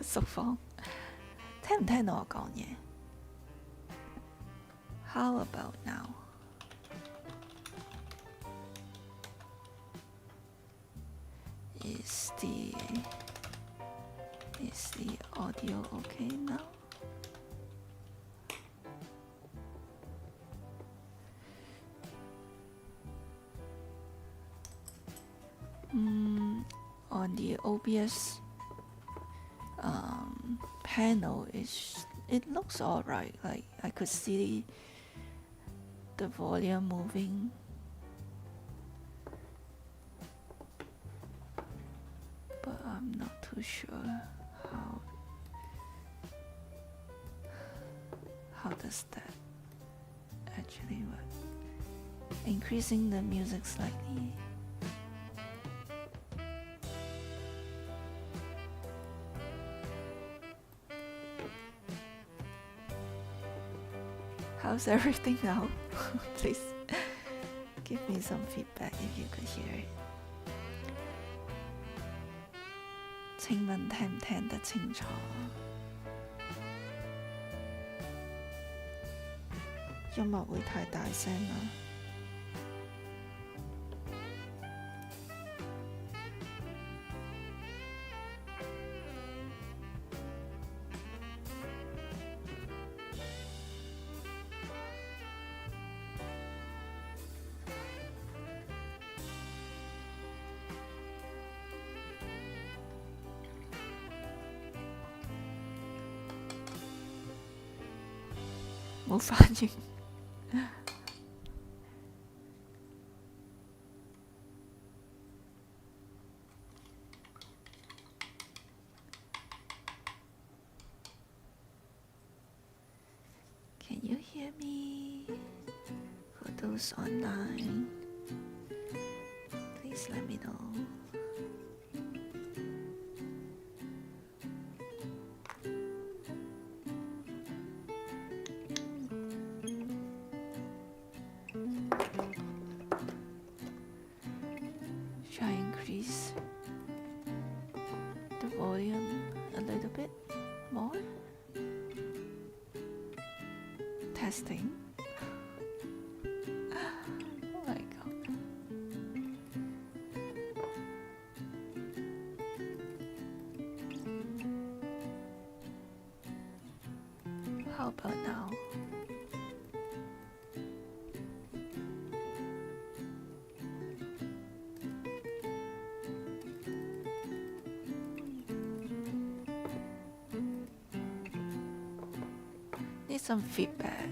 熟房，聽唔聽到我講嘢？How about now? Is the audio okay now? On the OBS panel, it looks alright. Like I could see the volume moving. But I'm not too sure how does that actually work. Increasing the music slightly. How's everything now? Please give me some feedback if you could hear it. 請問聽唔聽得清楚？音樂會太大聲啦。冇反應。Can you hear me? For those online, please let me know. Should I increase the volume a little bit more? Testing. Oh my god. How about now? Need some feedback.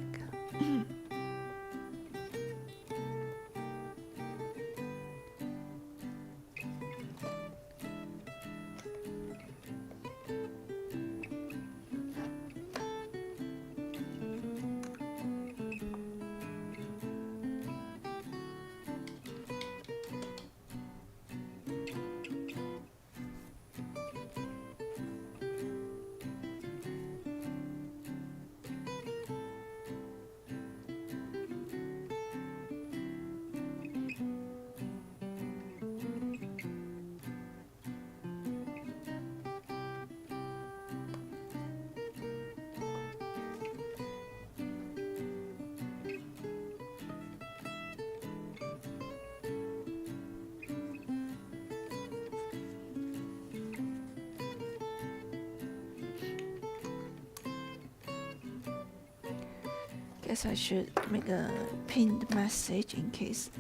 Guess I should make a pinned message in case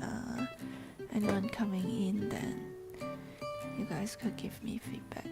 anyone coming in, then you guys could give me feedback.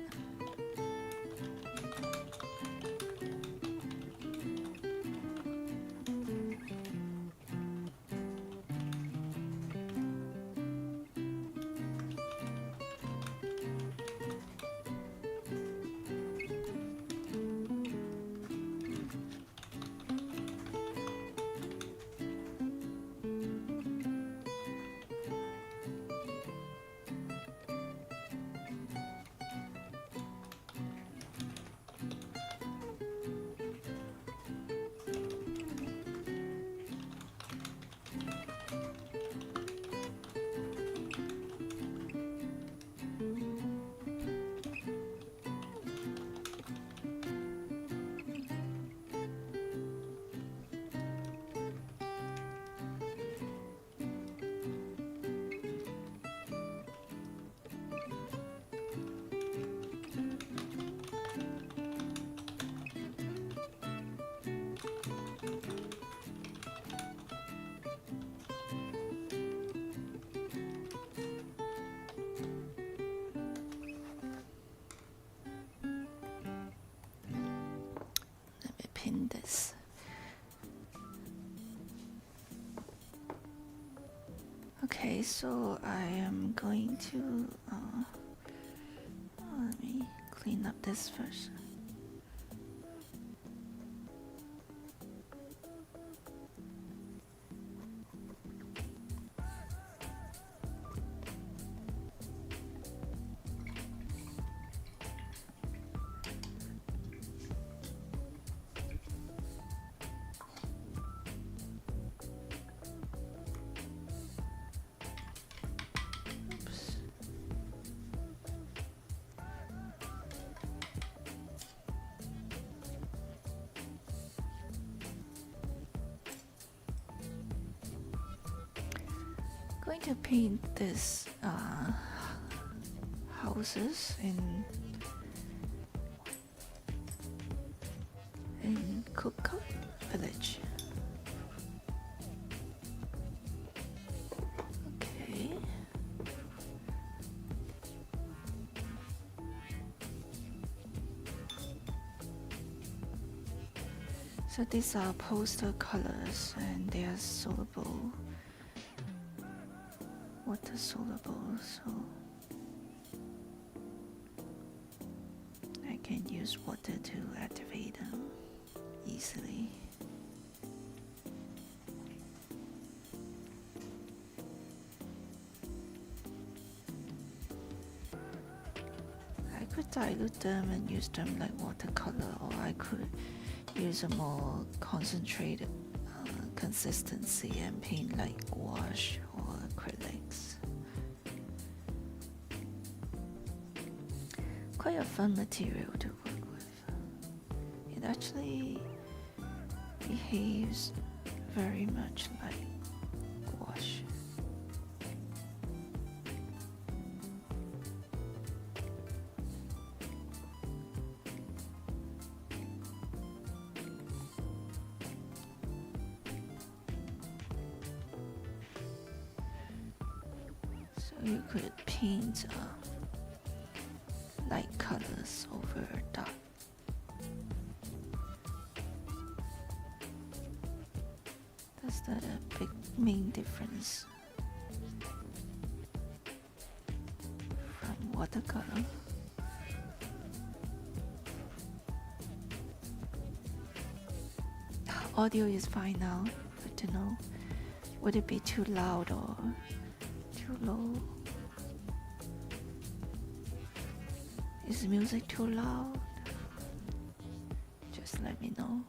pin this. Okay, so I am going to let me clean up this first. Going to paint this houses in Cook Village. Okay. So these are poster colors and they are soluble. Water soluble, so I can use water to activate them easily. I could dilute them and use them like watercolor, or I could use a more concentrated consistency and paint like gouache or acrylics. Quite a fun material to work with. It actually behaves very much like gouache. You could paint light colors over dark. That's the big main difference from watercolor. Audio is fine now, good to know. Would it be too loud or too low? Is music too loud? Just let me know.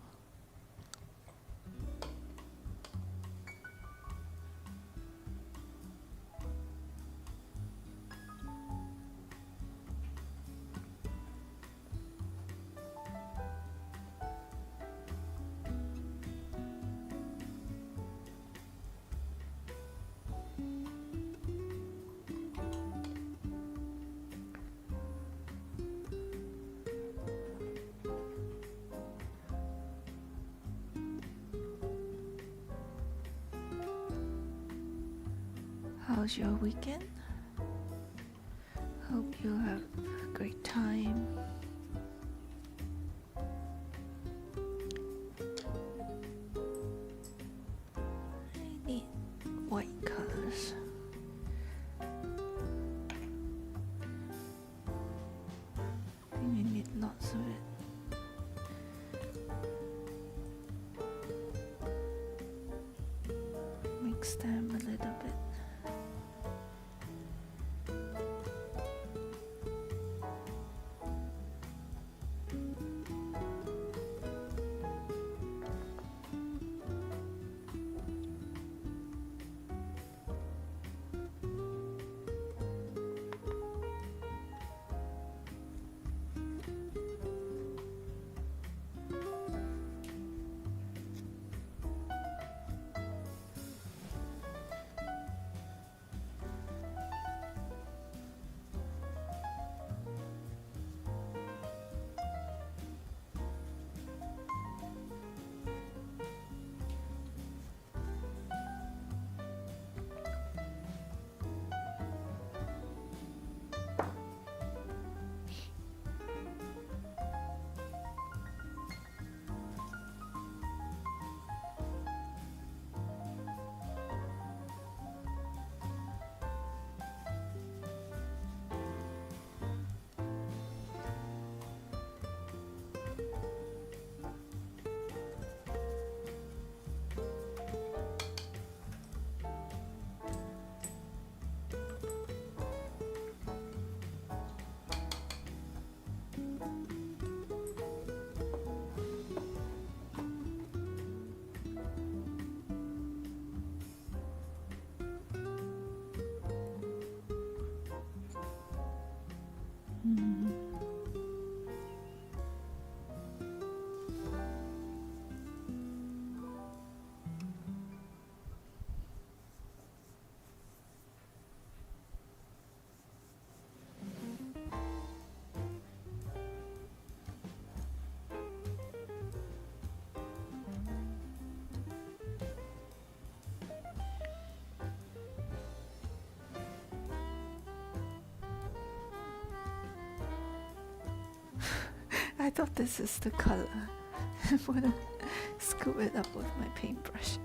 How's your weekend? Hope you have a great time. I need white colors. I think I need lots of it. Mix them a little bit. I thought this is the color. I'm gonna scoop it up with my paintbrush.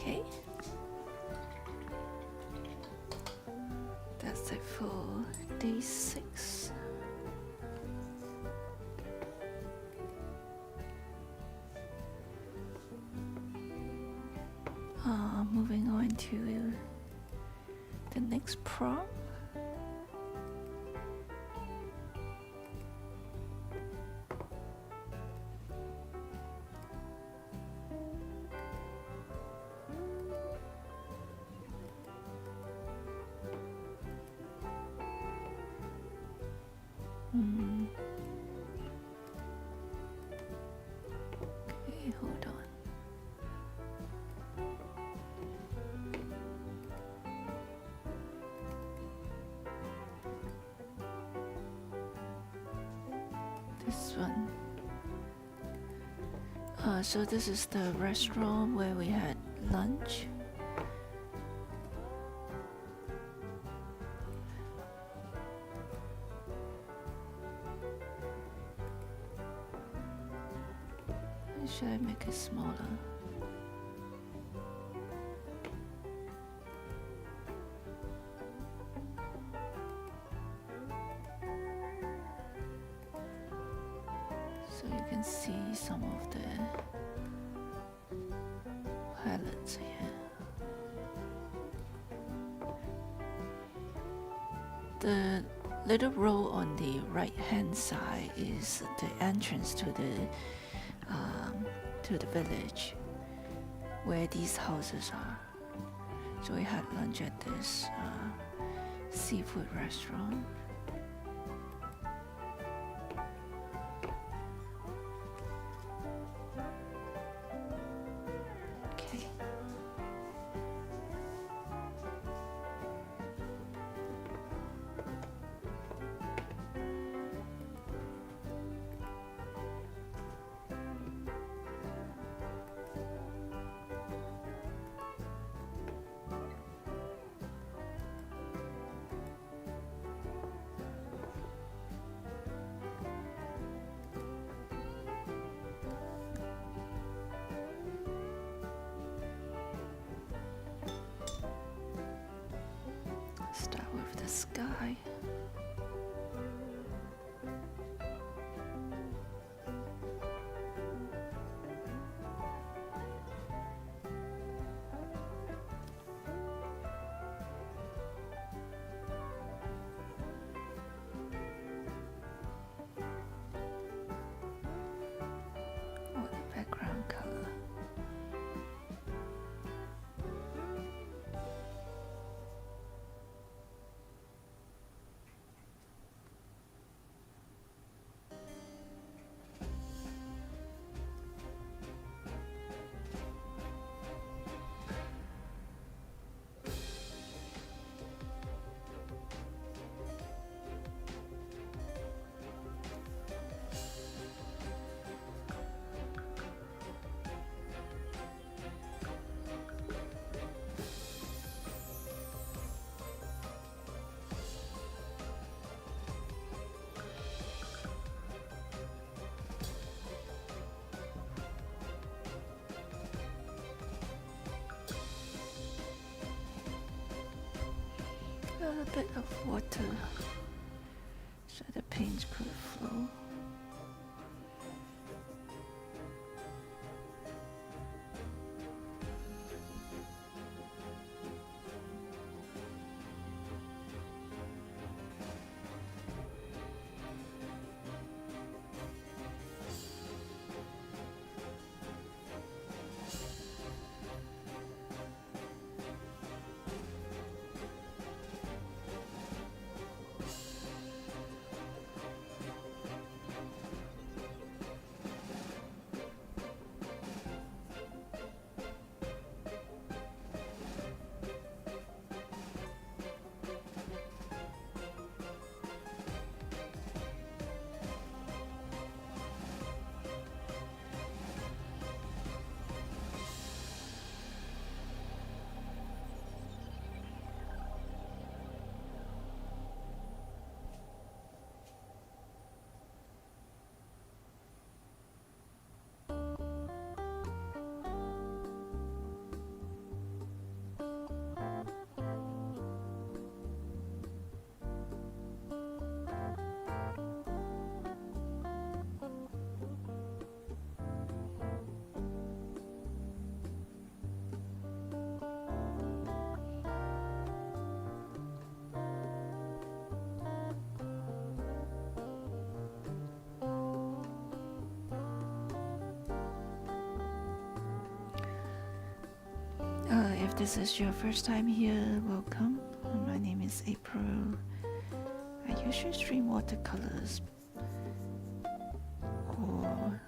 Okay. That's it for day 6. Moving on to the next prompt. Okay, hold on. This one. So this is the restaurant where we had lunch. Should I make it smaller? So you can see some of the highlights here. The little row on the right hand side is the entrance to the village where these houses are. So we had lunch at this seafood restaurant. Okay. Start with the sky. Oh, the background color. A bit of water so the paint could flow. If this is your first time here, welcome. My name is April. I usually stream watercolors or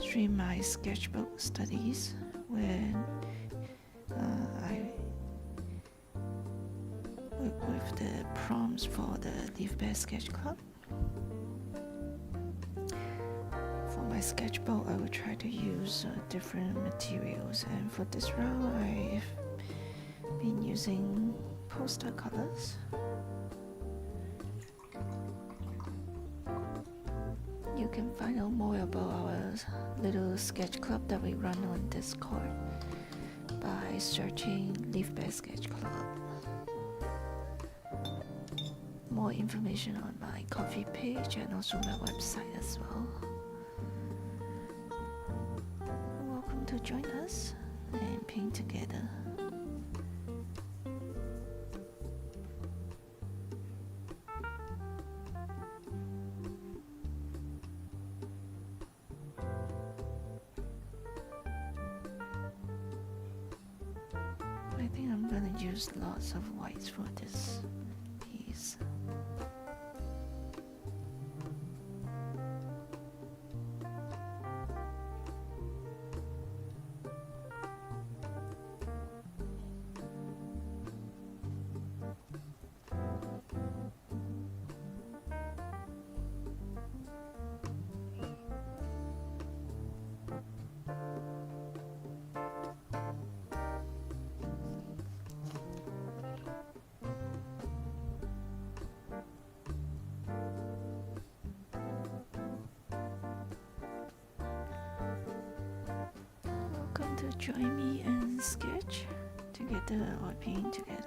stream my sketchbook studies when I work with the prompts for the Leafbear Sketch Club. For my sketchbook, I will try to use different materials, and for this round, I've been using postercolors. You can find out more about our little sketch club that we run on Discord by searching Leafbear Sketch Club. More information on my Ko-fi page and also my website as well. Welcome to join us and paint together. I think I'm gonna use lots of whites for this piece. Welcome to join me and sketch together or paint together.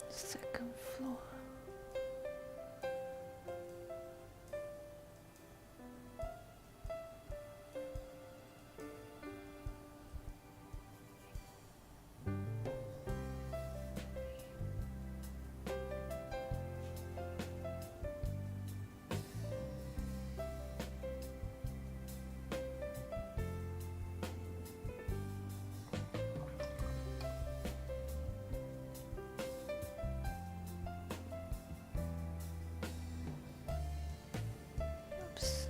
Second floor. Oops.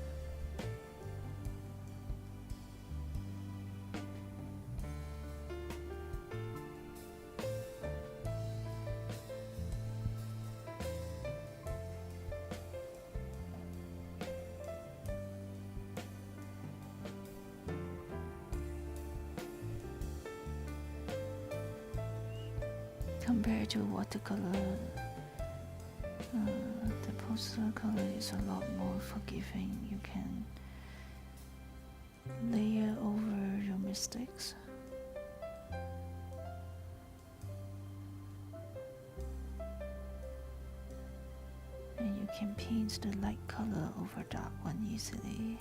Compared to watercolor, the poster color is a lot more forgiving. You can layer over your mistakes. And you can paint the light color over dark one easily.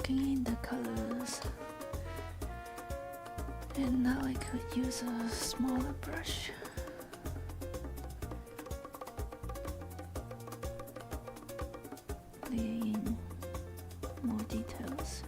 locking in the colors. And now I could use a smaller brush. Layer in more details.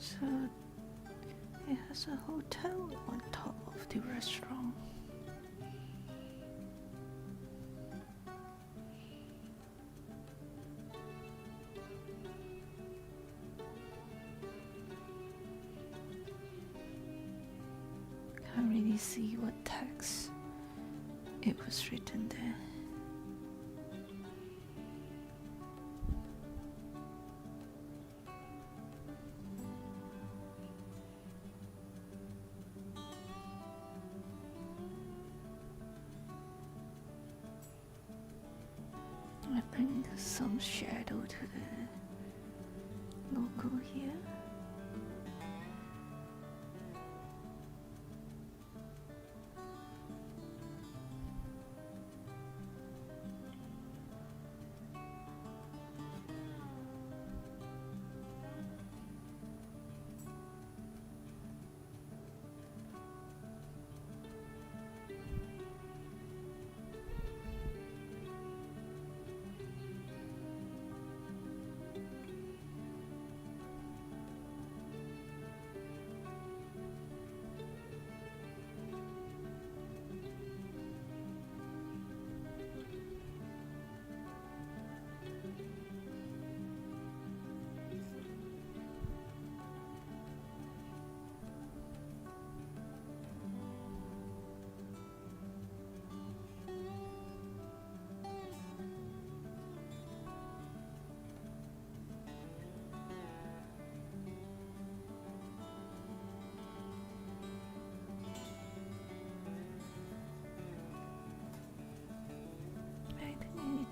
So it has a hotel on top of the restaurant. me see what text it was written there. I bring some shadow to the logo here.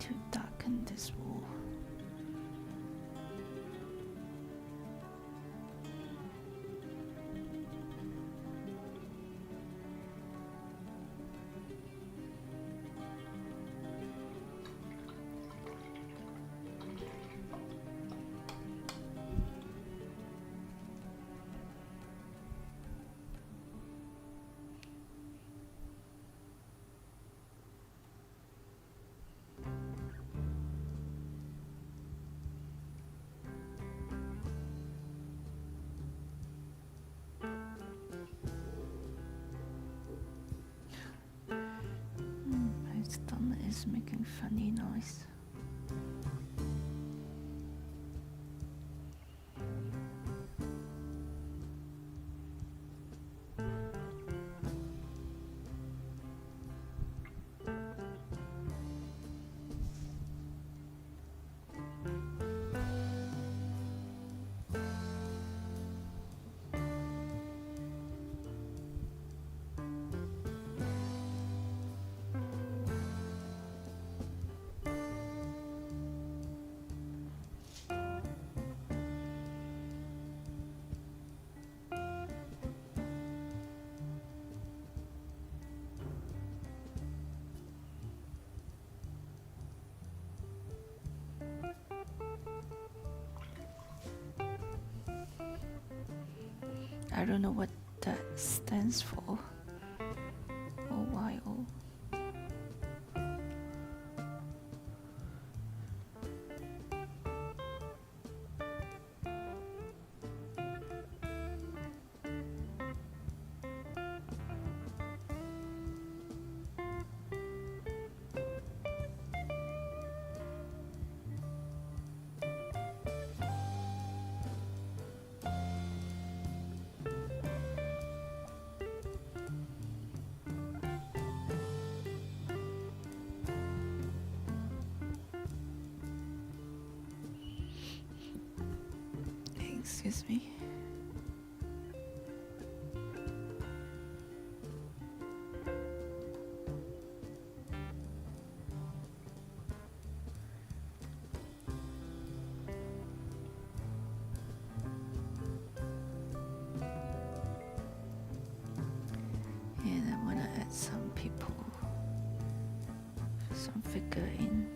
To darken this wall. Is making funny noise. I don't know what that stands for. OYO. Excuse me. And I want to add some people, some figure in.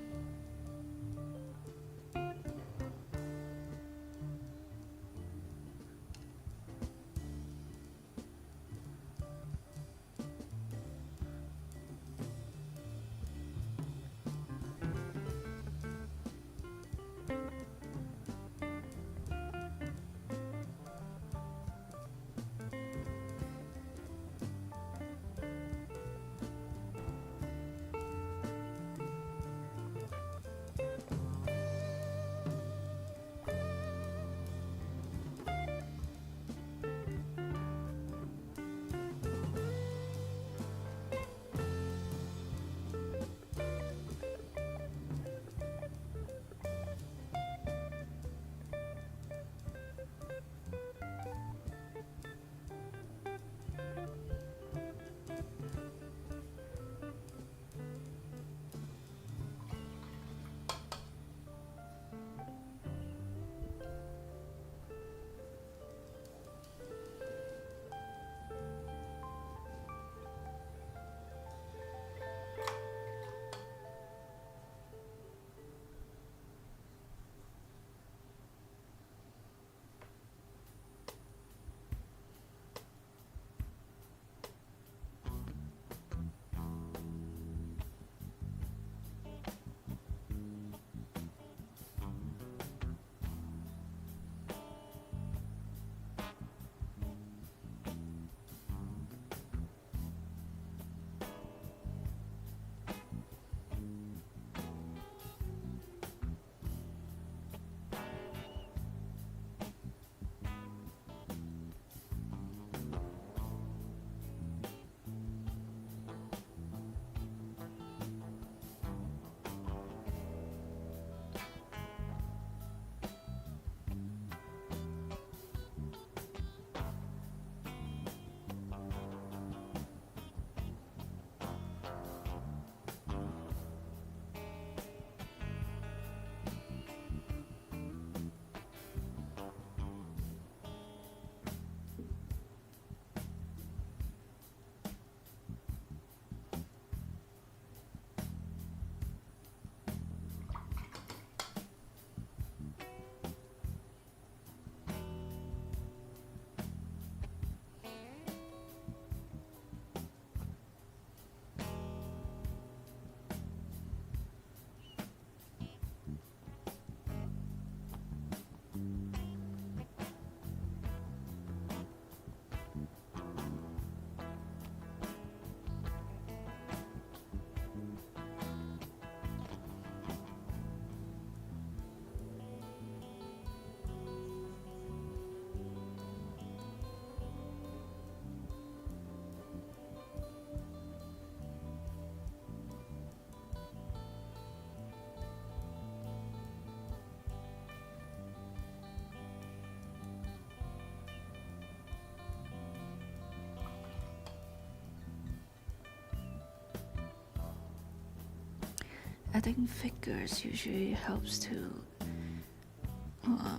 adding figures usually helps to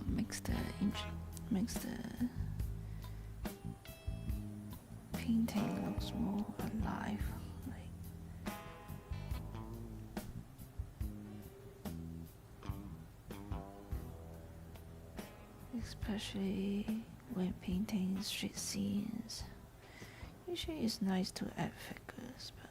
makes the painting looks more alive. Especially when painting street scenes, usually it's nice to add figures, but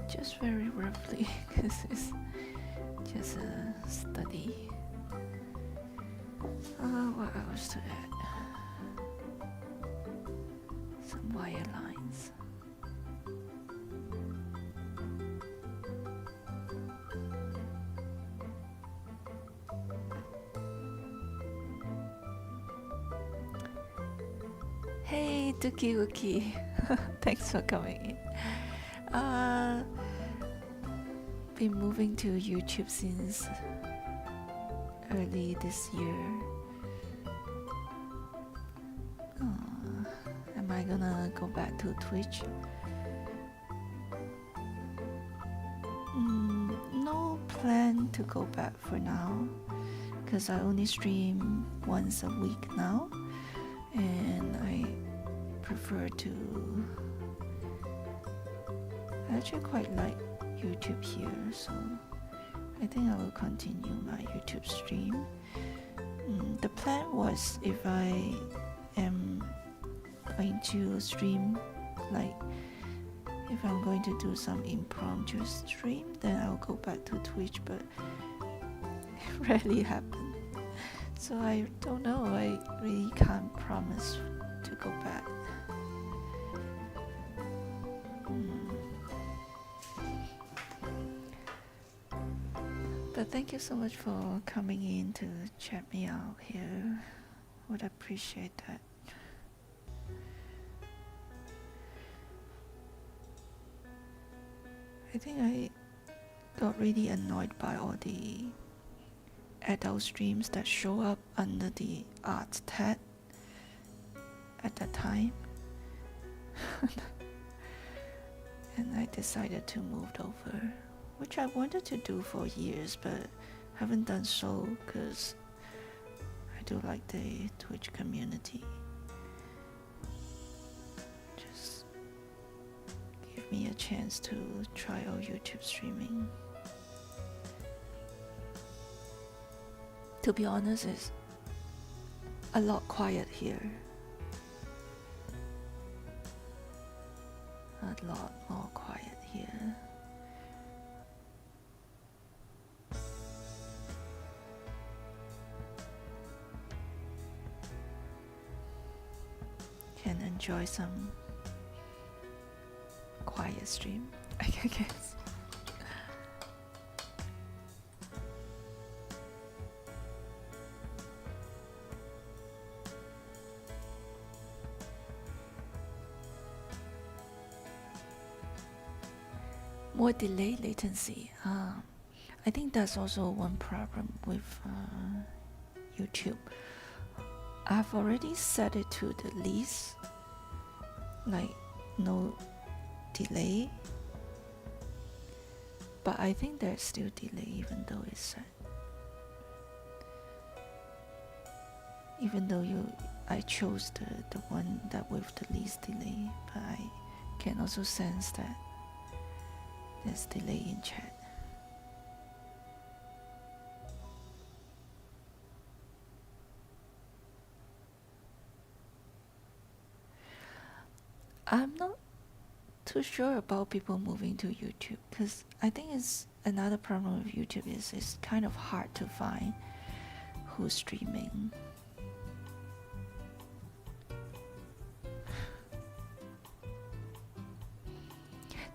just very roughly, because it's just a study. What else to add? Some wire lines. Hey, Dookie Wookie. Thanks for coming in. Been moving to YouTube since early this year. Am I gonna go back to Twitch? No plan to go back for now, because I only stream once a week now, and I prefer to. I actually quite like YouTube here, so I think I will continue my YouTube stream. The plan was, if I am going to stream, like if I'm going to do some impromptu stream, then I'll go back to Twitch, but it rarely happens. So I don't know, I really can't promise to go back. But thank you so much for coming in to chat me out here. Would appreciate that. I think I got really annoyed by all the adult streams that show up under the art tab at that time. And I decided to move over, which I wanted to do for years, but haven't done so because I do like the Twitch community. Just give me a chance to try out YouTube streaming. To be honest, it's a lot quiet here. A lot more quiet here. Can enjoy some quiet stream, I guess. More delay latency. I think that's also one problem with YouTube. I've already set it to the least, like no delay, but I think there's still delay even though it's set. Even though I chose the one that with the least delay, but I can also sense that there's delay in chat. I'm not too sure about people moving to YouTube, because I think it's another problem with YouTube is it's kind of hard to find who's streaming.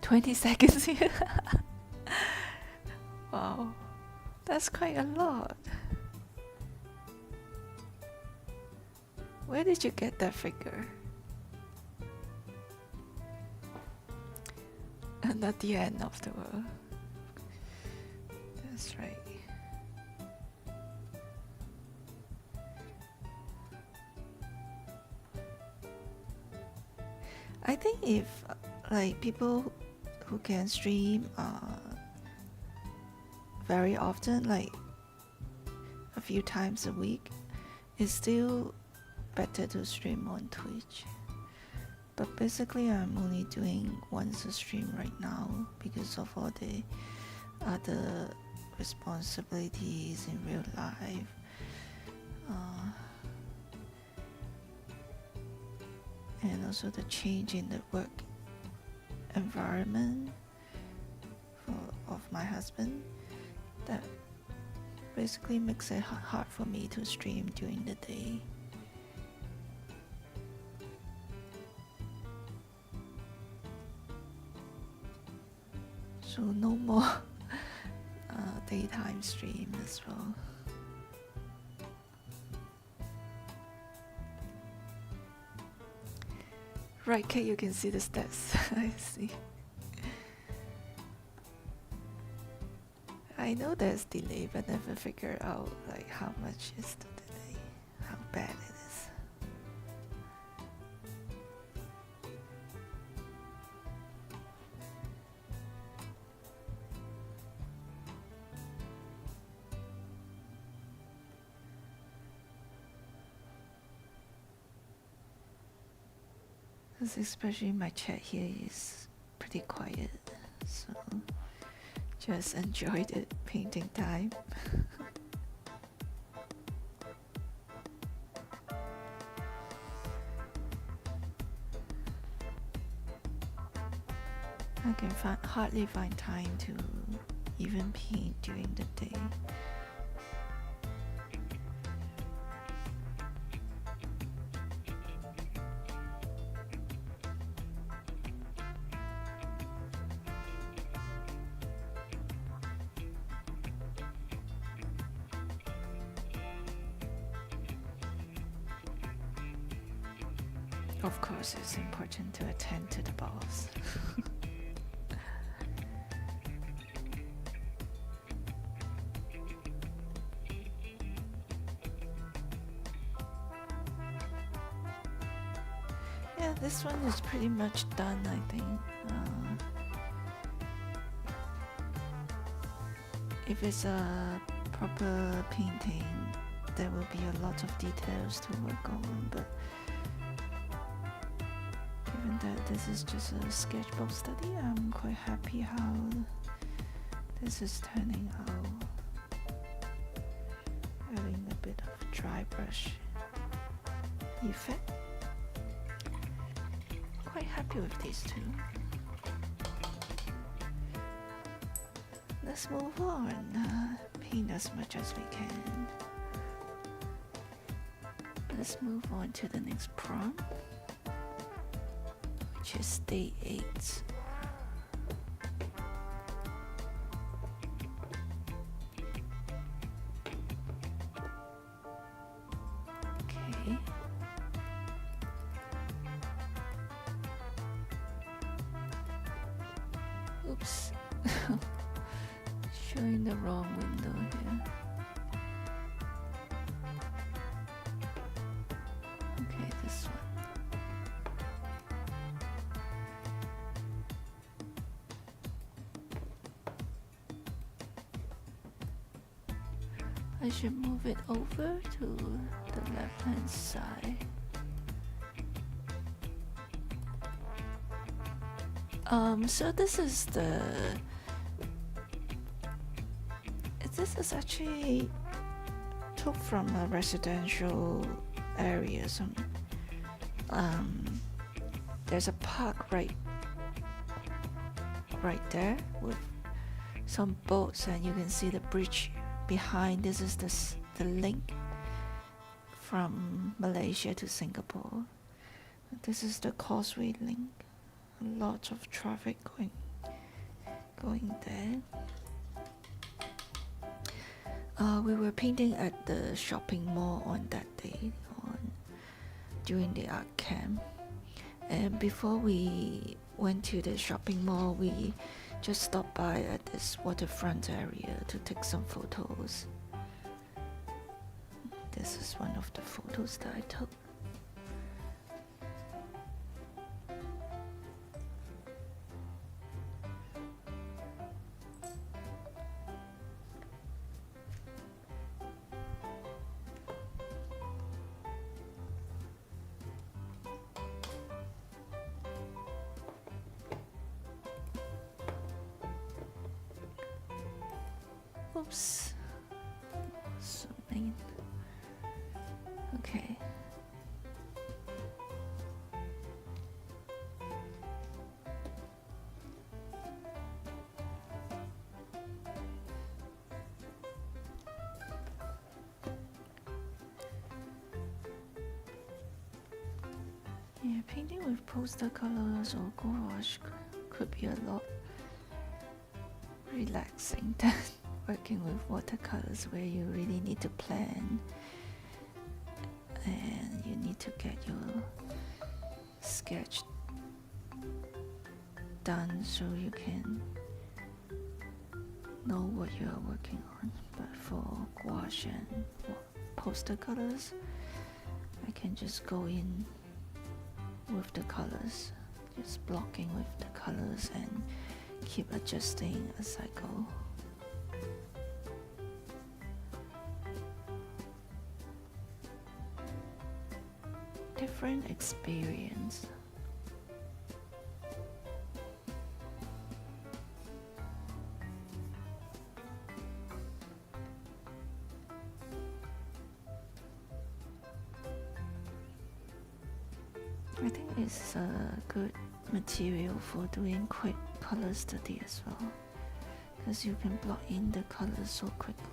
"20 seconds here." Wow. That's quite a lot. Where did you get that figure? Not the end of the world. That's right. I think if like people who can stream very often, like a few times a week, it's still better to stream on Twitch. But basically I'm only doing once a stream right now because of all the other responsibilities in real life. And also the change in the work environment of my husband, that basically makes it hard for me to stream during the day. So no more daytime stream as well. Right, Kate, you can see the stats. I see. I know there's delay, but never figure out like how much is the delay, how bad it is. Because especially my chat here is pretty quiet, so just enjoy the painting time. I can hardly find time to even paint during the day. Of course, it's important to attend to the boss. Yeah, this one is pretty much done, I think. If it's a proper painting, there will be a lot of details to work on, but given that this is just a sketchbook study, I'm quite happy how this is turning out. Adding a bit of dry brush effect. Quite happy with these two. Let's move on. Paint as much as we can. Let's move on to the next prompt, which is day 8. Okay. Oops. Showing the wrong window here. Okay, this one. I should move it over to the left hand side. So this is actually took from a residential area. There's a park right there with some boats, and you can see the bridge behind. This is the link from Malaysia to Singapore. This is the causeway link. A lot of traffic going there. We were painting at the shopping mall on that day, during the art camp. And before we went to the shopping mall, we just stopped by at this waterfront area to take some photos. This is one of the photos that I took. Oops. Something. Okay. Yeah, painting with poster colors or gouache could be a lot relaxing than working with watercolors, where you really need to plan and you need to get your sketch done so you can know what you are working on. But for gouache and poster colors, I can just go in with the colors, just blocking with the colors and keep adjusting as I go. Different experience. I think it's a good material for doing quick color study as well, because you can block in the colors so quickly.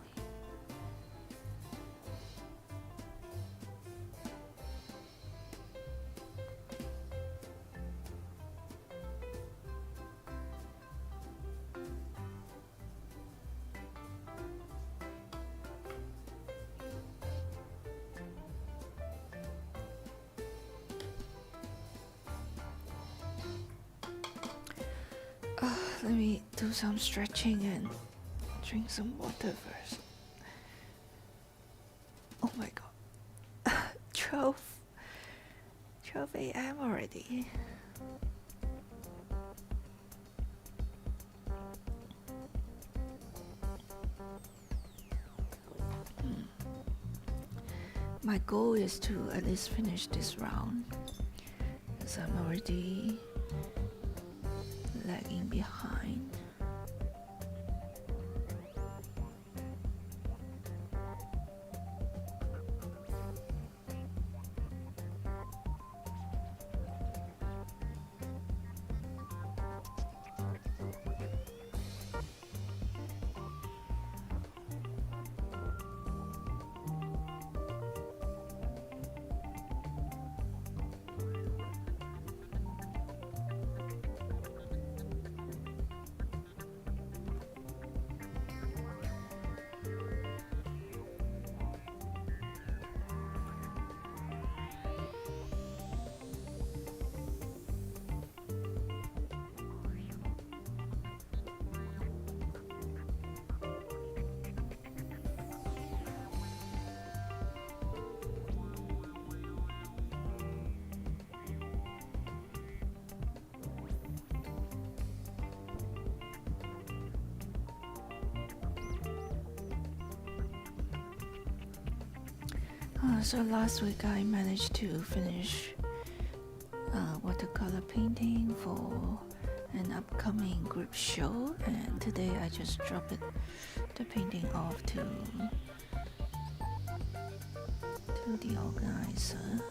Let me do some stretching and drink some water first. Oh my god. 12 a.m. already. My goal is to at least finish this round, because I'm already lagging behind. So last week I managed to finish watercolor painting for an upcoming group show, and today I just dropped the painting off to the organizer.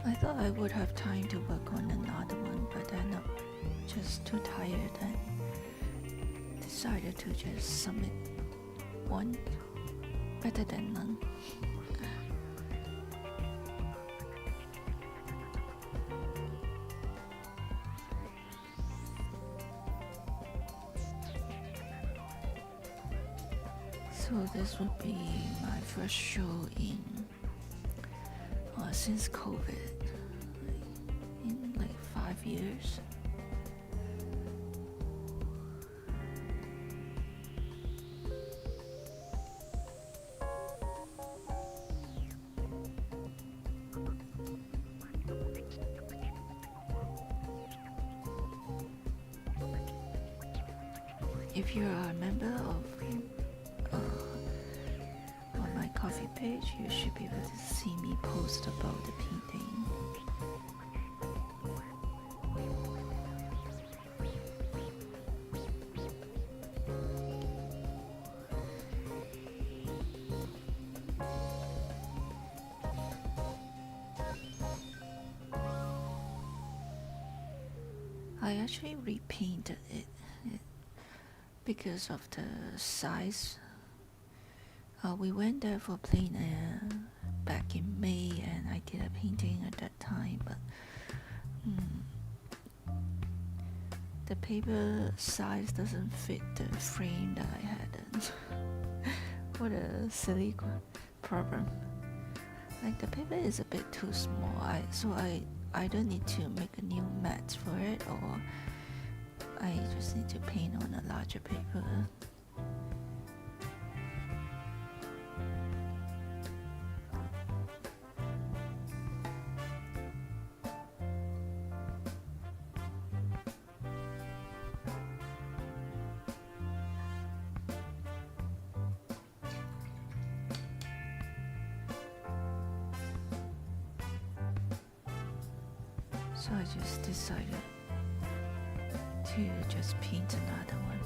I thought I would have time to work on another one, but then I'm just too tired and decided to just submit one. Better than none. So this would be my first show in since COVID, in like 5 years. If you're a member of on my coffee page, you should be able to see me post about the painting. I actually repainted it because of the size. We went there for plein air back in May, and I did a painting at that time, but the paper size doesn't fit the frame that I had. What a silly problem. Like, the paper is a bit too small, so I either need to make a new mat for it, or I just need to paint on a larger paper. So I just decided to just paint another one.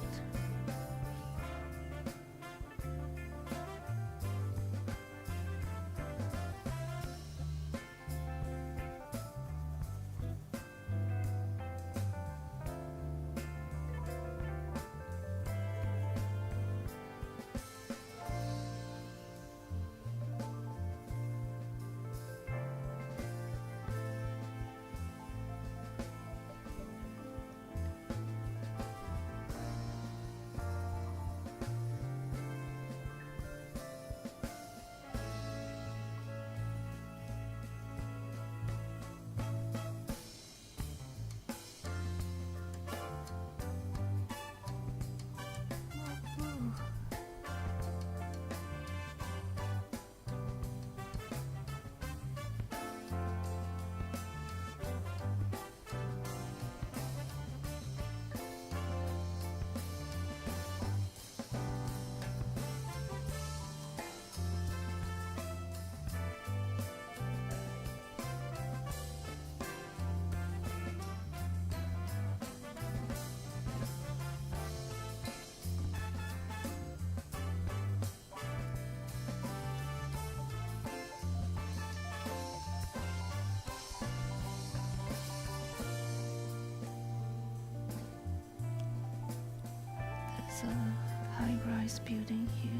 There's a high-rise building here.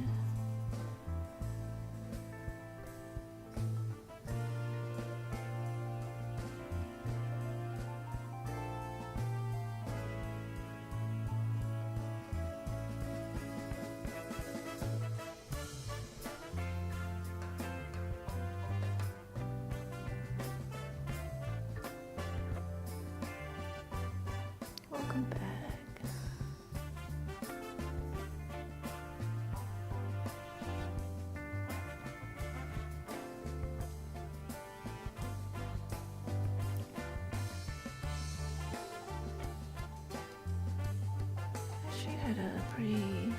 Welcome back. She had a pretty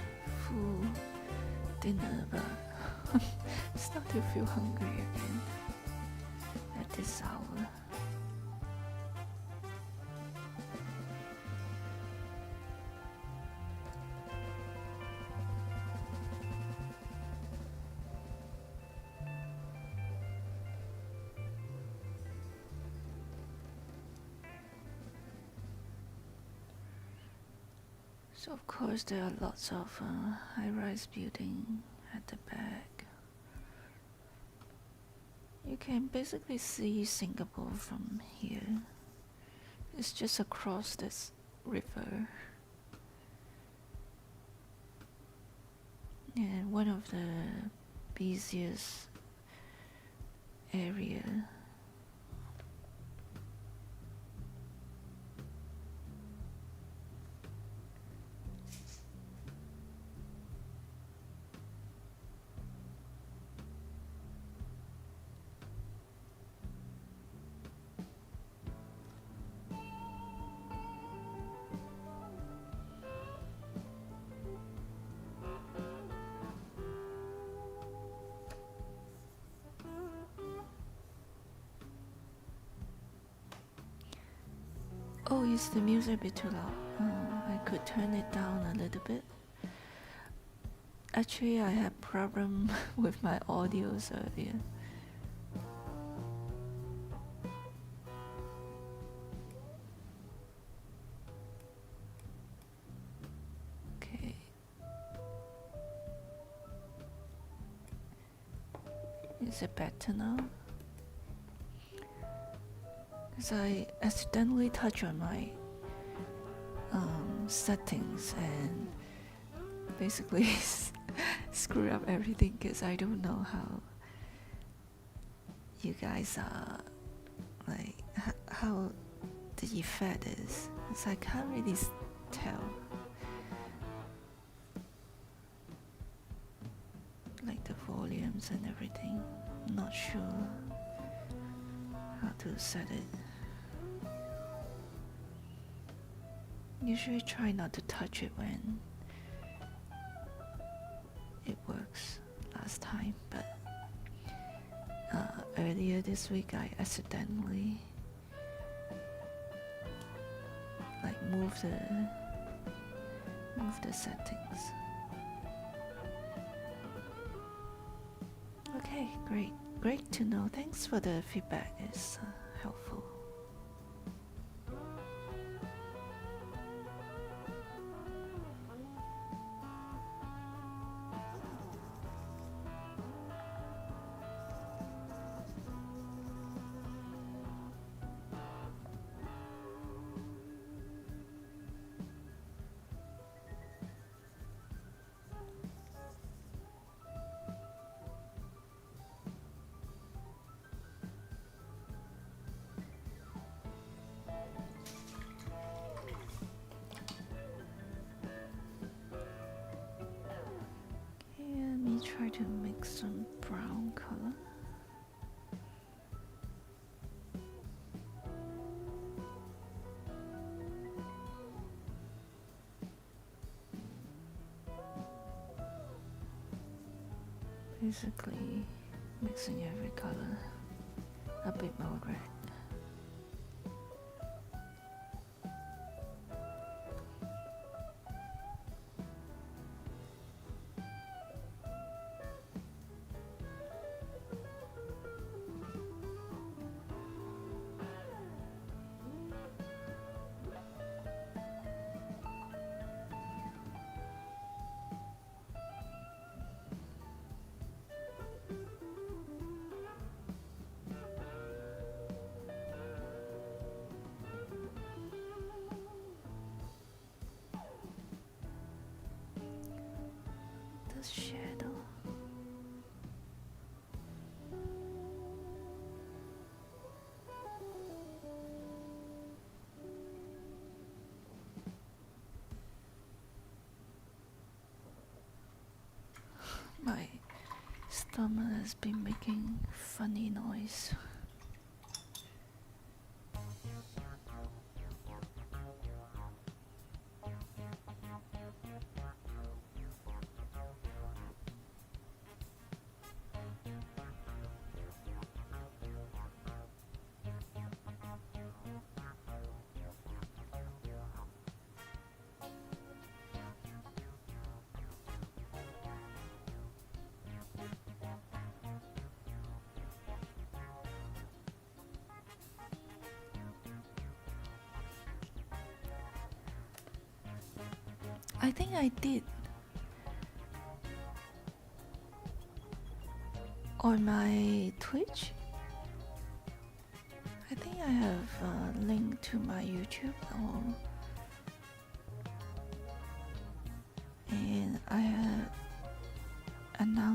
full dinner, but start to feel hungry again at this hour. So of course there are lots of high-rise building at the back. You can basically see Singapore from here. It's just across this river. And one of the busiest area. Oh, is the music a bit too loud? I could turn it down a little bit. Actually, I had problem with my audios earlier. Okay. Is it better now? Because I accidentally touch on my settings and basically screw up everything because I don't know how you guys are, like how the effect is. So I can't really tell, like the volumes and everything. I'm not sure how to set it. Usually try not to touch it when it works last time, but earlier this week I accidentally like move the settings. Okay, great to know. Thanks for the feedback. It's helpful. Try to mix some brown color. Basically mixing every color a bit more red. Shadow. My stomach has been making funny noise. I think I did on my Twitch. I think I have a link to my YouTube, and I had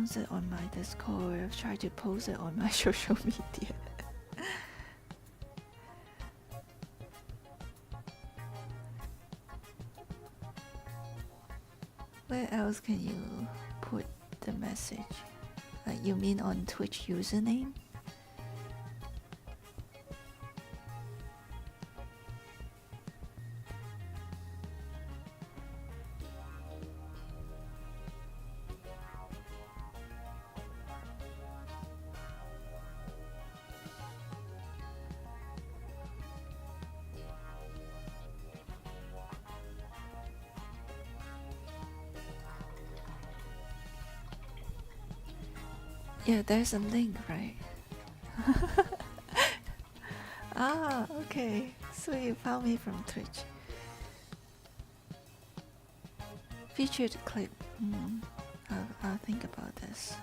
announce it on my Discord. I've tried to post it on my social media. Where else can you put the message? You mean on Twitch username? Yeah, there's a link, right? Ah, okay. So you found me from Twitch. Featured clip. I'll think about this.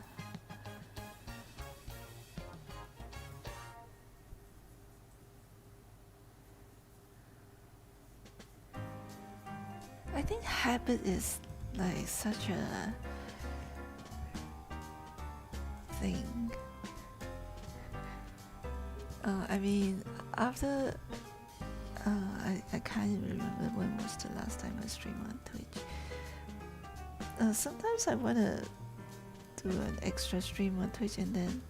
I think habit is like such a thing. I mean, after I can't remember when was the last time I streamed on Twitch. Sometimes I wanna do an extra stream on Twitch, and then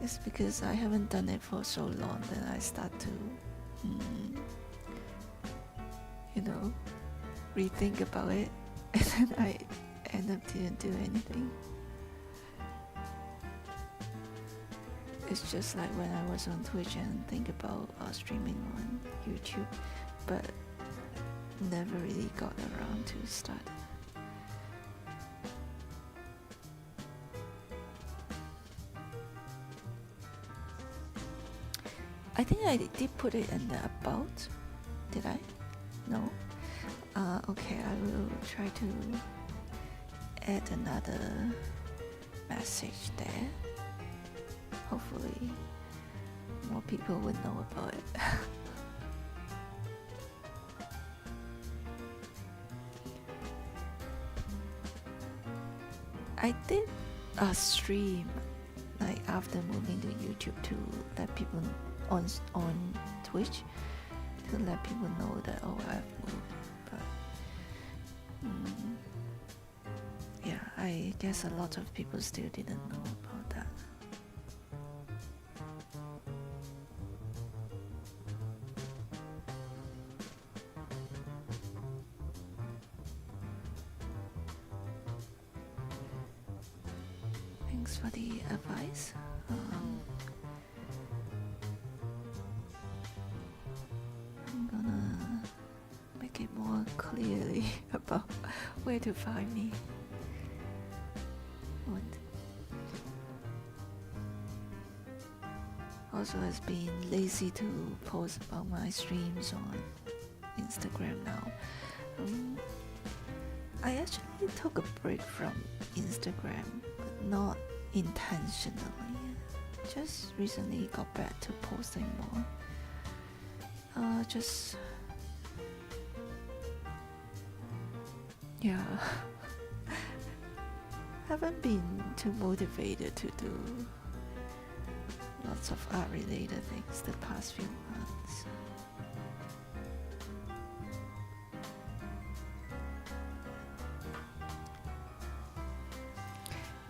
it's because I haven't done it for so long that I start to, rethink about it, and then I end up didn't do anything. It's just like when I was on Twitch and think about streaming on YouTube, but never really got around to start. I think I did put it in the about. Did I? No? Okay, I will try to add another message there. Hopefully more people would know about it. I did a stream like after moving to YouTube to let people on Twitch to let people know that I've moved, but yeah, I guess a lot of people still didn't know about that. Thanks for the advice. I'm gonna make it more clearly about where to find me. Also has been lazy to post about my streams on Instagram now. I actually took a break from Instagram, but not intentionally. Just recently got back to posting more. Yeah. Haven't been too motivated to do lots of art-related things the past few months.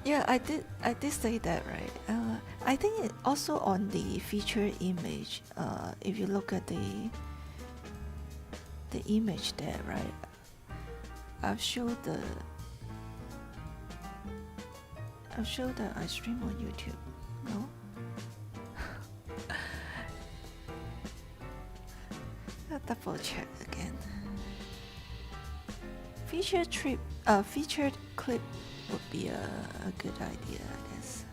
Yeah, I did say that, right? I think it also on the featured image, if you look at the image there, right? I've showed that I stream on YouTube. No? I'll double check again. Featured clip would be a good idea, I guess.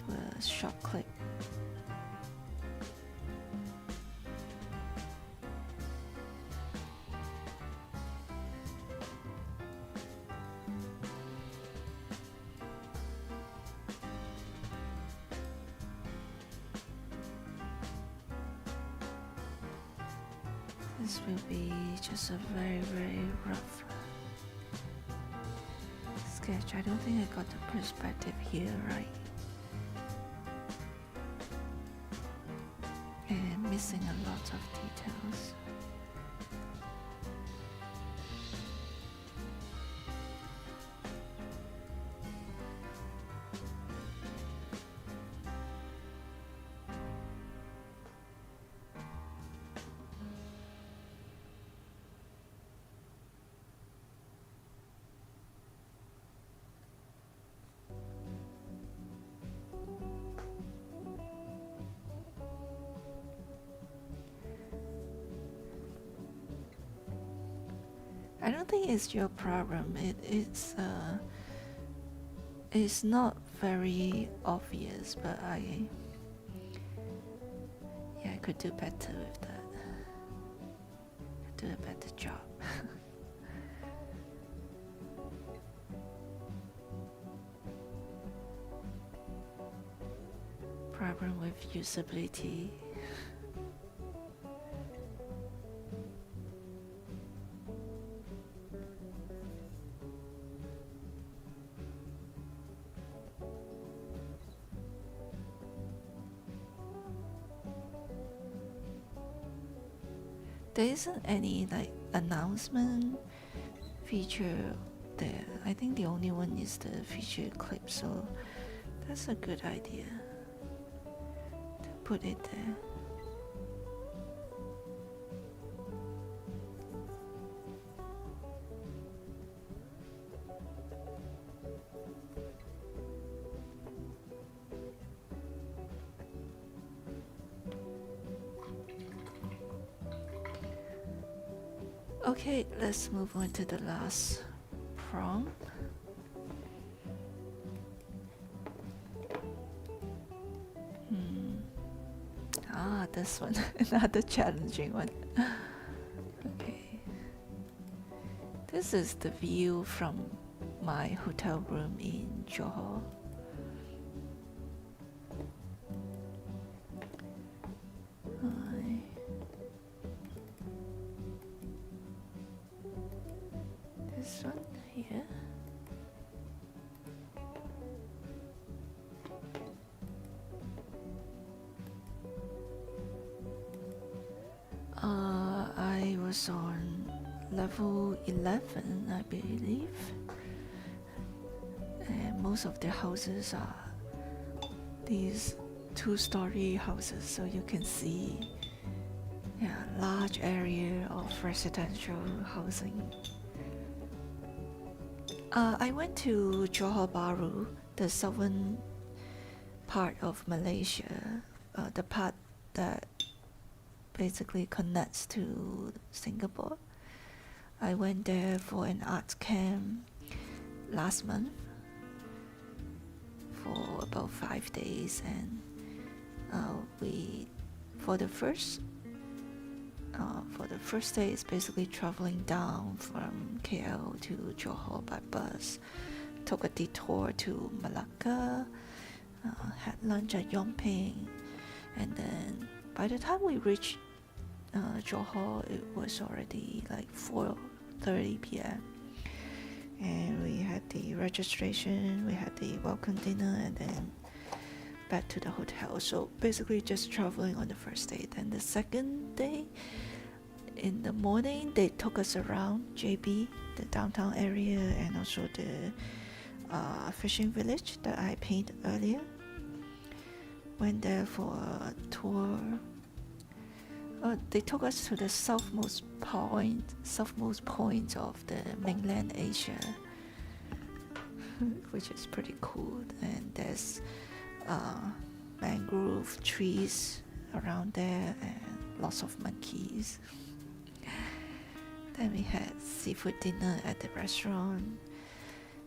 Do a short clip. this will be just a very, very rough sketch. I don't think I got the perspective here right. And missing a lot of details. I don't think it's your problem. It's not very obvious, but I could do better with that. Could do a better job. Problem with usability. There isn't any like announcement feature there. I think the only one is the feature clip, so that's a good idea to put it there. Okay, let's move on to the last prompt. This one, another challenging one. Okay. This is the view from my hotel room in Johor. This one here. I was on level 11, I believe, and most of the houses are these two-story houses, so you can see large area of residential housing. I went to Johor Bahru, the southern part of Malaysia, the part that basically connects to Singapore. I went there for an art camp last month for about 5 days, and for the first day is basically traveling down from KL to Johor by bus. Took a detour to Malacca, had lunch at Yongping, and then by the time we reached Johor, it was already like 4:30 p.m. and we had the registration, we had the welcome dinner, and then back to the hotel. So basically just traveling on the first day. Then the second day, in the morning, they took us around JB, the downtown area, and also the fishing village that I painted earlier. Went there for a tour. They took us to the southmost point of the mainland Asia, which is pretty cool. And there's mangrove trees around there and lots of monkeys. Then we had seafood dinner at the restaurant,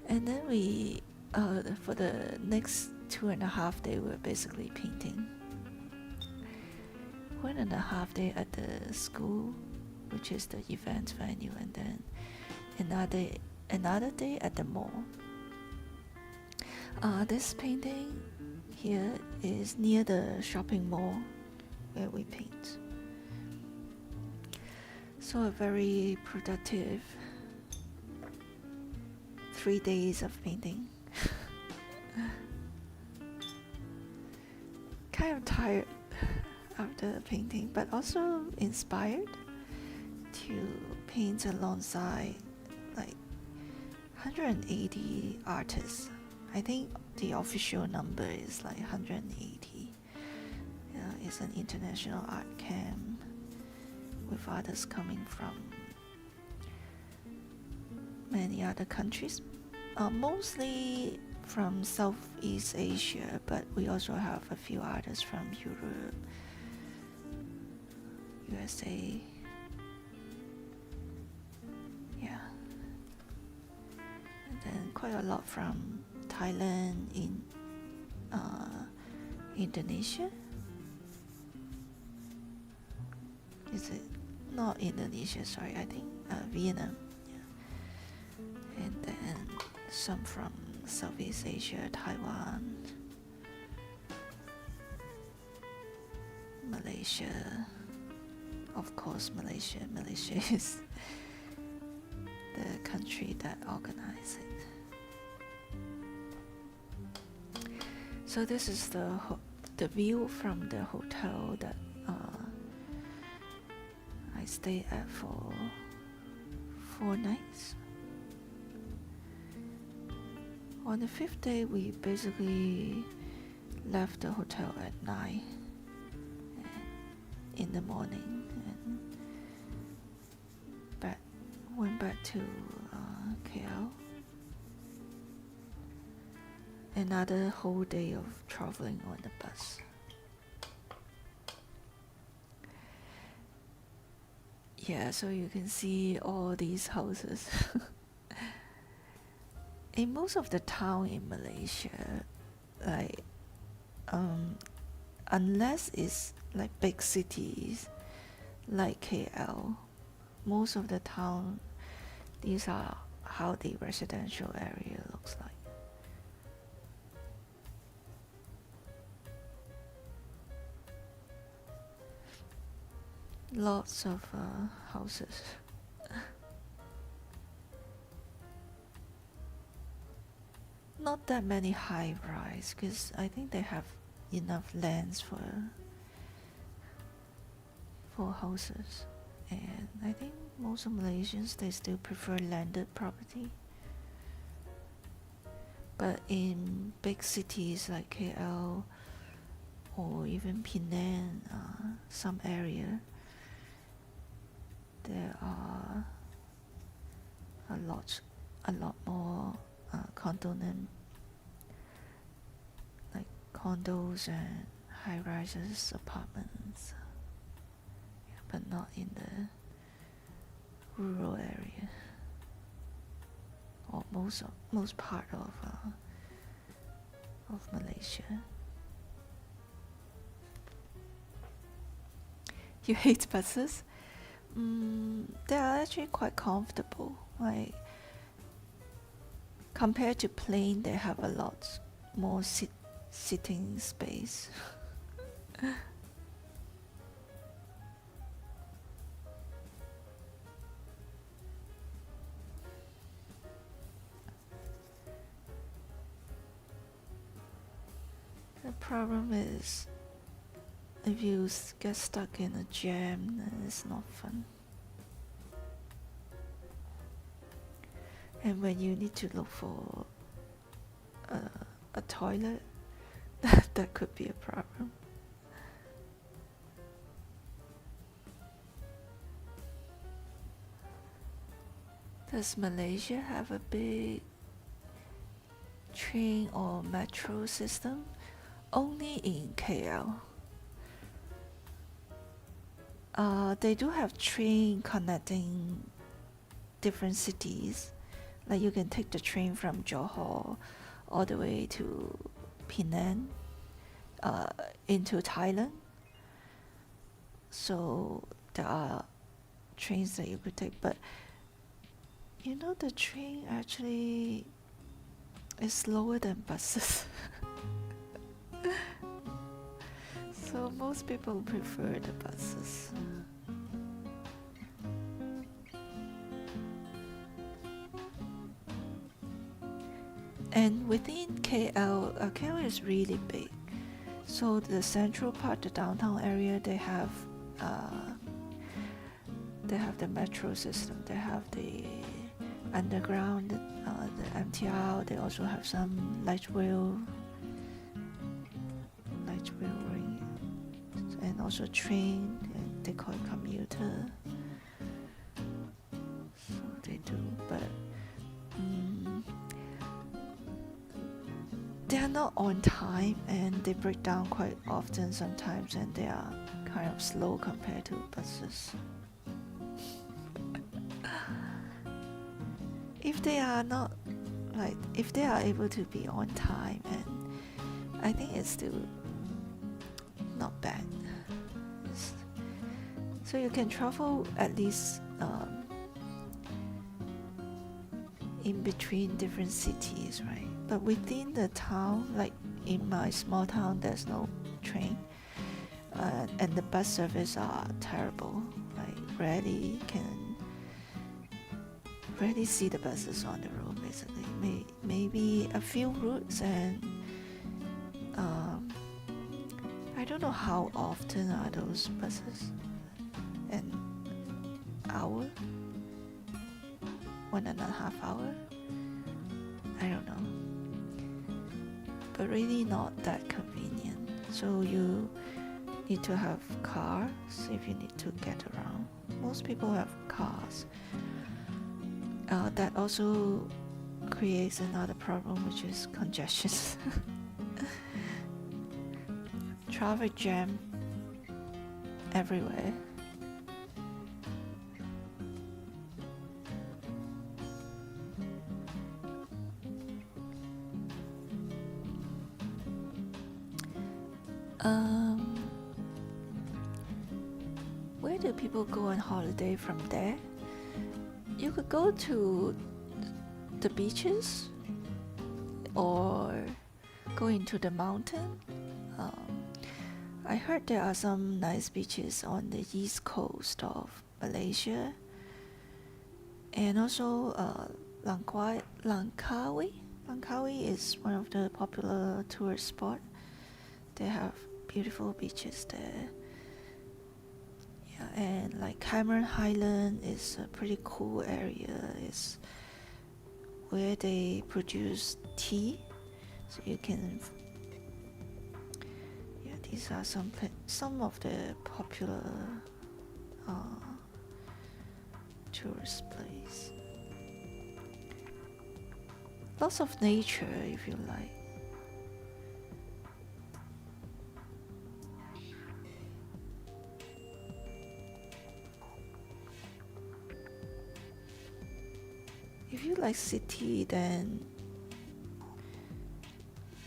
and then we for the next 2.5 days we were basically painting. 1.5 days at the school, which is the event venue, and then another day at the mall. This painting here is near the shopping mall where we paint. So a very productive 3 days of painting. Kind of tired after painting, but also inspired to paint alongside like 180 artists. I think the official number is like 180. It's an international art camp with artists coming from many other countries, mostly from Southeast Asia, but we also have a few artists from Europe, USA. Yeah. And then quite a lot from Thailand, Indonesia. Is it not Indonesia? Sorry, I think Vietnam. Yeah. And then some from Southeast Asia, Taiwan, Malaysia. Of course, Malaysia. Malaysia is the country that organized it. So this is the view from the hotel that I stayed at for 4 nighs. On the 5th day, we basically left the hotel at 9 in the morning and went back to KL. Another whole day of traveling on the bus. Yeah, so you can see all these houses. In most of the town in Malaysia, like unless it's like big cities like KL, most of the town, these are how the residential area looks like. Lots of houses. Not that many high rise, because I think they have enough lands for houses, and I think most of Malaysians, they still prefer landed property. But in big cities like KL or even Penang, some area, there are a lot more condos and high-rises, apartments, but not in the rural area or most part of Malaysia. You hate buses? They are actually quite comfortable. Like compared to plane, they have a lot more sitting space. The problem is, if you get stuck in a jam, then it's not fun. And when you need to look for a toilet, that could be a problem. Does Malaysia have a big train or metro system? Only in KL. They do have train connecting different cities. Like you can take the train from Johor all the way to Penang, into Thailand. So there are trains that you could take, but you know the train actually is slower than buses. So most people prefer the buses. And within KL, KL is really big. So the central part, the downtown area, they have the metro system. They have the underground, the MTR. They also have some light rail ring, and also train. And they call it commuter. So they do, but they are not on time, and they break down quite often sometimes, and they are kind of slow compared to buses. If they are not, like, if they are able to be on time, and I think it's still not bad. So you can travel at least in between different cities, right? But within the town, like in my small town, there's no train, and the bus service are terrible. Like rarely see the buses on the road. Basically, maybe a few routes, and I don't know how often are those buses. An hour, 1.5 hours. I don't know, but really not that convenient. So you need to have cars if you need to get around. Most people have cars. That also creates another problem, which is congestion. Traffic jam everywhere. Where do people go on holiday from there? You could go to the beaches or go into the mountain. I heard there are some nice beaches on the east coast of Malaysia, and also Langkawi. Langkawi is one of the popular tourist spots. They have beautiful beaches there. Yeah, and like Cameron Highland is a pretty cool area. It's where they produce tea, so you can. Yeah, these are some of the popular tourist places. Lots of nature, if you like. If you like city, then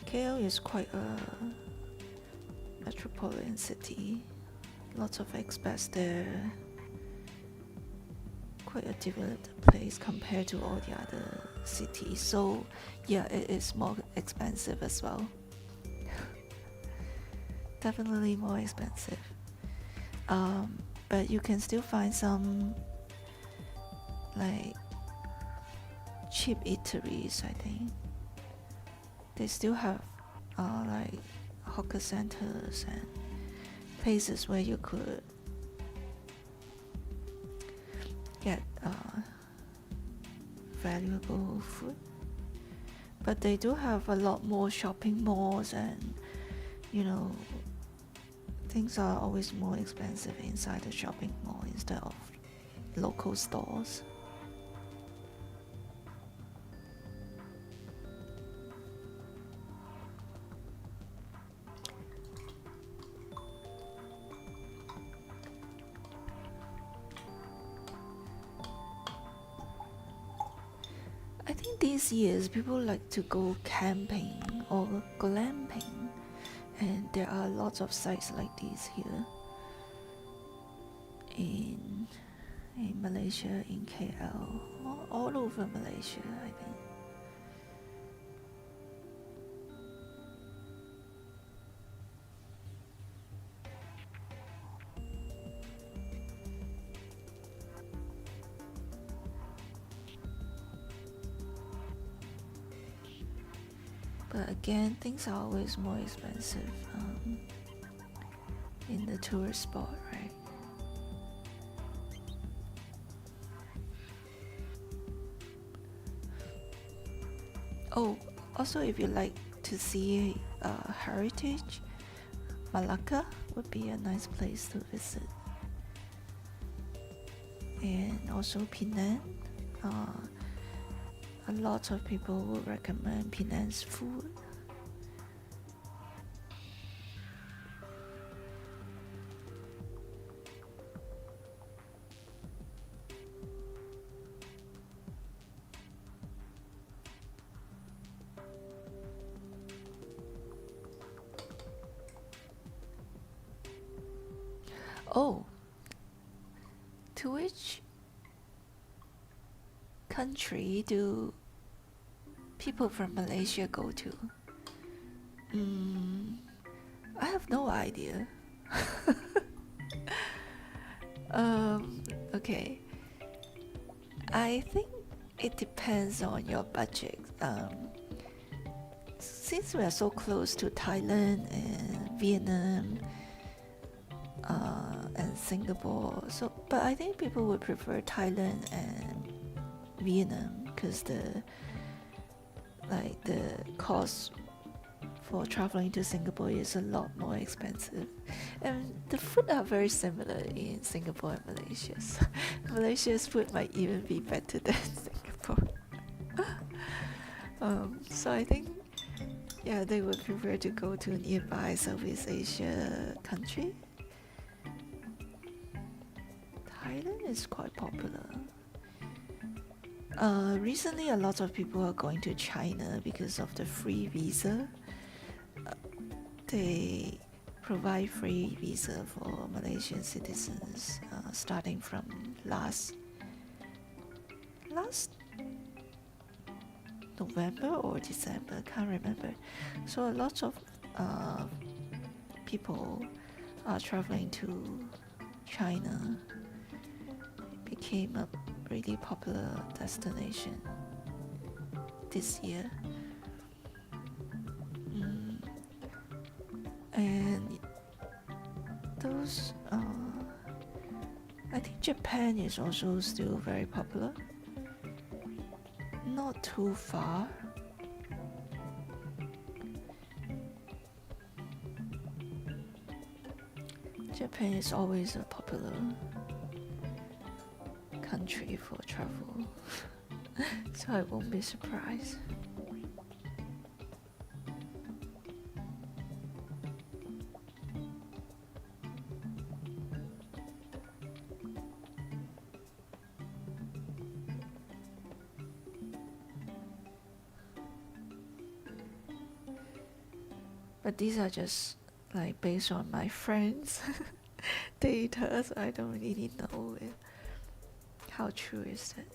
KL is quite a metropolitan city. Lots of expats there. Quite a developed place compared to all the other cities. So yeah, it is more expensive as well. Definitely more expensive. But you can still find some like cheap eateries. I think they still have like hawker centers and places where you could get valuable food. But they do have a lot more shopping malls, and things are always more expensive inside the shopping mall instead of local stores. I think these years people like to go camping or glamping, and there are lots of sites like these here in Malaysia, in KL, all over Malaysia, I think. But again, things are always more expensive in the tourist spot, right? Oh, also if you like to see heritage, Malacca would be a nice place to visit. And also Penang. A lot of people would recommend Penang's food. Oh, to which country do people from Malaysia go to? I have no idea. Okay. I think it depends on your budget. Since we are so close to Thailand and Vietnam and Singapore, but I think people would prefer Thailand and Vietnam because the cost for traveling to Singapore is a lot more expensive, and the food are very similar in Singapore and Malaysia. So Malaysia's food might even be better than Singapore. So I think, yeah, they would prefer to go to a nearby Southeast Asia country. Thailand is quite popular. Recently, a lot of people are going to China because of the free visa. They provide free visa for Malaysian citizens starting from last November or December, can't remember. So a lot of people are traveling to China. It became a really popular destination this year. And those I think Japan is also still very popular. Not too far. Japan is always a popular country for travel. So I won't be surprised. But these are just like based on my friends' data, so I don't really know how true is it.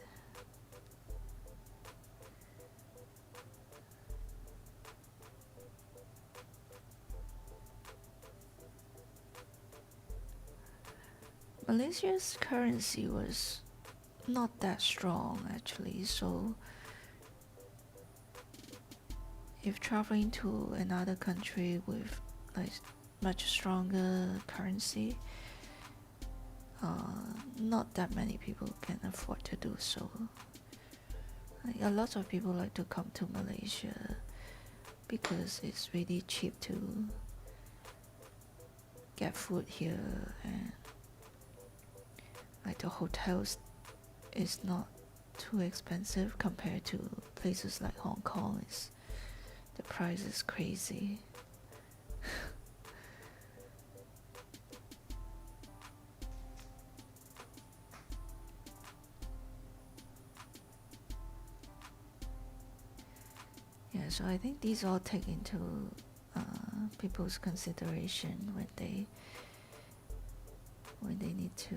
Malaysia's currency was not that strong actually, so if traveling to another country with like much stronger currency, not that many people can afford to do so. Like, a lot of people like to come to Malaysia because it's really cheap to get food here, and like the hotels is not too expensive compared to places like Hong Kong. The price is crazy. Yeah, so I think these all take into people's consideration when they need to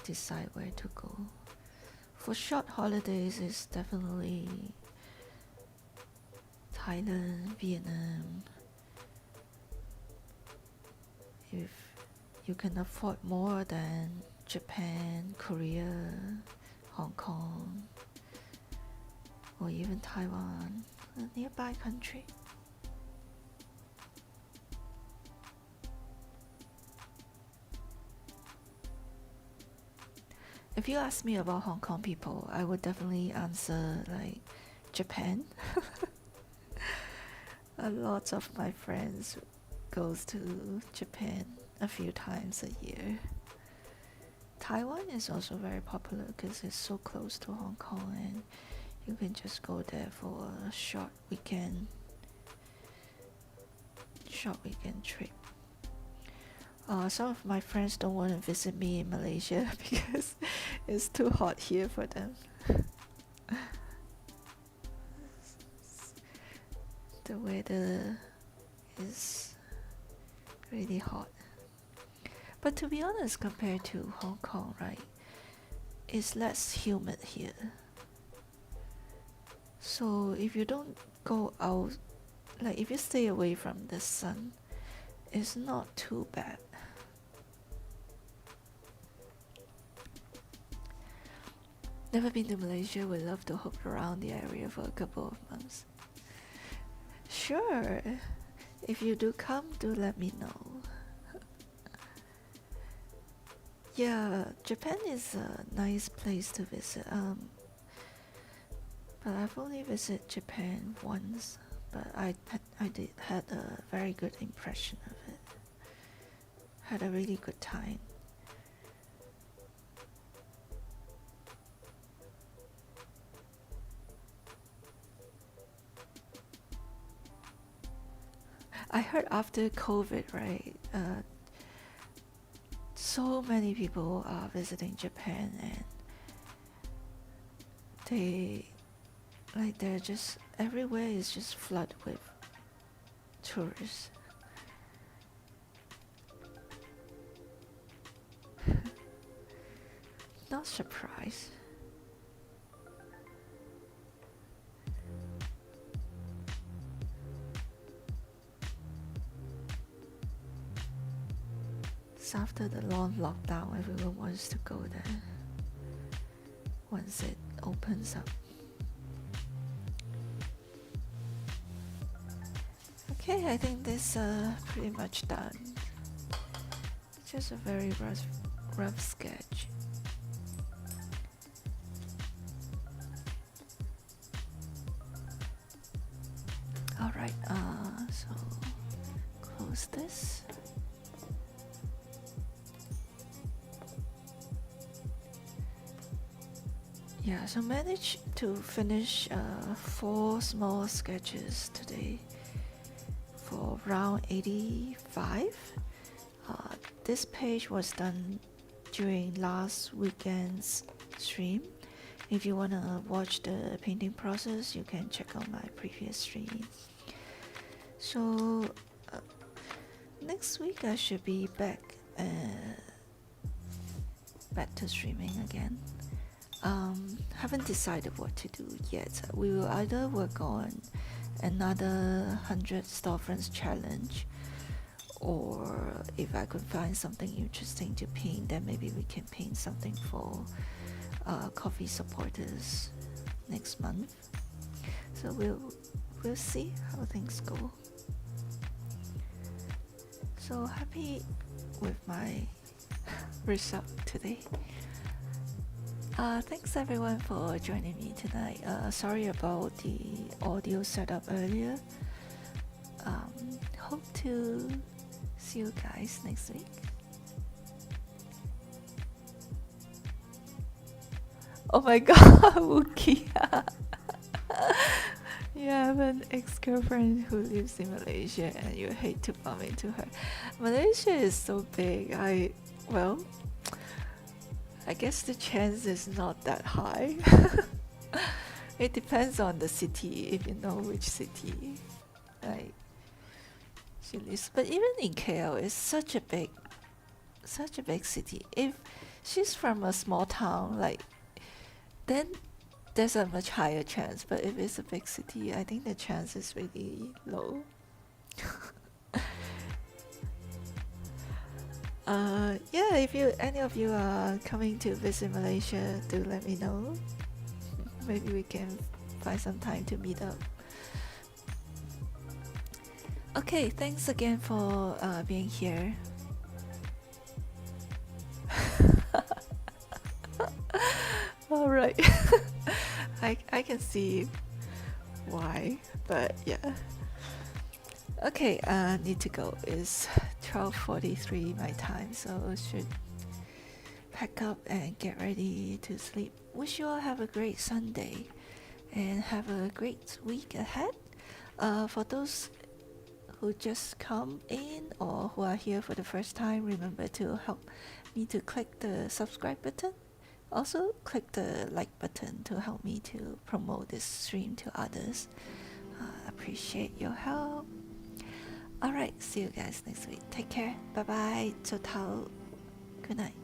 decide where to go. For short holidays, it's definitely Thailand, Vietnam. If you can afford more than Japan, Korea, Hong Kong, or even Taiwan, a nearby country. if you ask me about Hong Kong people, I would definitely answer like Japan. A lot of my friends goes to Japan a few times a year. Taiwan is also very popular because it's so close to Hong Kong and you can just go there for a short weekend trip. Some of my friends don't want to visit me in Malaysia because it's too hot here for them. The weather is really hot. But to be honest, compared to Hong Kong, right, it's less humid here. So if you don't go out, like if you stay away from the sun, it's not too bad. Never been to Malaysia, would love to hop around the area for a couple of months. Sure, if you do come, do let me know. Yeah, Japan is a nice place to visit. But I've only visited Japan once, but I had a very good impression of it. Had a really good time. I heard after COVID, right, so many people are visiting Japan and they're just, everywhere is just flooded with tourists. Not surprised. After the long lockdown, everyone wants to go there once it opens up. Okay, I think this pretty much done. Just a very rough sketch. Alright, so close this. Yeah, so managed to finish 4 small sketches today for round 85. This page was done during last weekend's stream. If you wanna watch the painting process, you can check out my previous stream. So next week I should be back to streaming again. Haven't decided what to do yet. We will either work on another 100 Storefronts challenge, or if I could find something interesting to paint, then maybe we can paint something for coffee supporters next month. So we'll see how things go. So happy with my result today. Thanks everyone for joining me tonight. Sorry about the audio setup earlier. Hope to see you guys next week. Oh my god, Wookie. You have an ex-girlfriend who lives in Malaysia and you hate to bump into her. Malaysia is so big. I guess the chance is not that high. It depends on the city, if you know which city like she lives. But even in KL, it's such a big city. If she's from a small town, then there's a much higher chance. But if it's a big city, I think the chance is really low. Yeah, if any of you are coming to visit Malaysia, do let me know. Maybe we can find some time to meet up. Okay, thanks again for being here. I can see why, but yeah. Okay, need to go. It's 12:43 my time, so should pack up and get ready to sleep. Wish you all have a great Sunday and have a great week ahead. For those who just come in or who are here for the first time, remember to help me to click the subscribe button. Also, click the like button to help me to promote this stream to others. Appreciate your help. Alright, see you guys next week. Take care. Bye bye. 周涛. Good night.